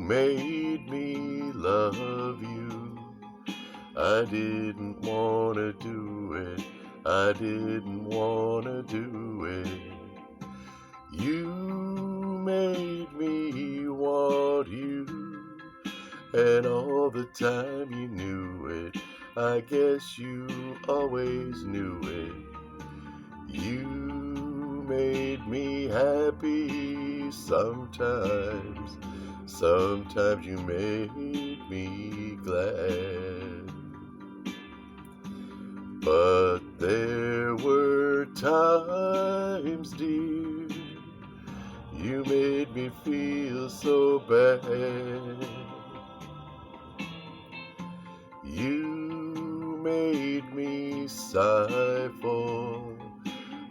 made me love you. I didn't wanna do it, I didn't wanna do it. You made me want you, and all the time you knew it. I guess you always knew it. You made me happy sometimes, sometimes you made me glad. But there were times, dear, you made me feel so bad. You made me sigh for,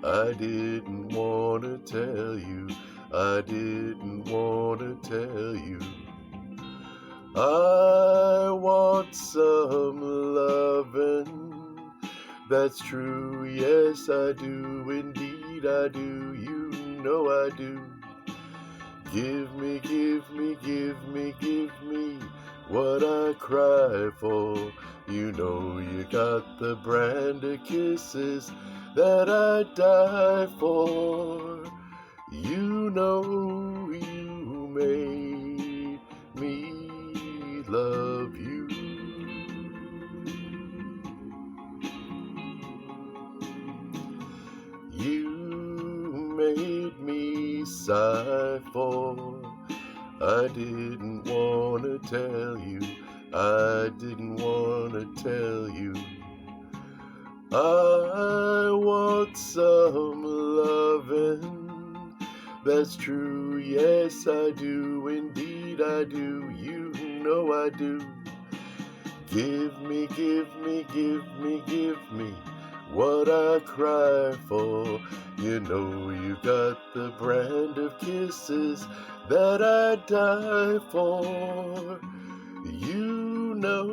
I didn't want to tell you, I didn't want to tell you. I want some lovin', that's true, yes I do, indeed I do, you know I do. Give me, give me, give me, give me what I cry for. You know you got the brand of kisses that I die for. You know you made me love you. You made me sigh for, I didn't want to tell you, I didn't want to tell you. I want some lovin', that's true, yes I do, indeed I do, you know I do. Give me, give me, give me, give me what I cry for. You know you got the brand of kisses that I die for. You know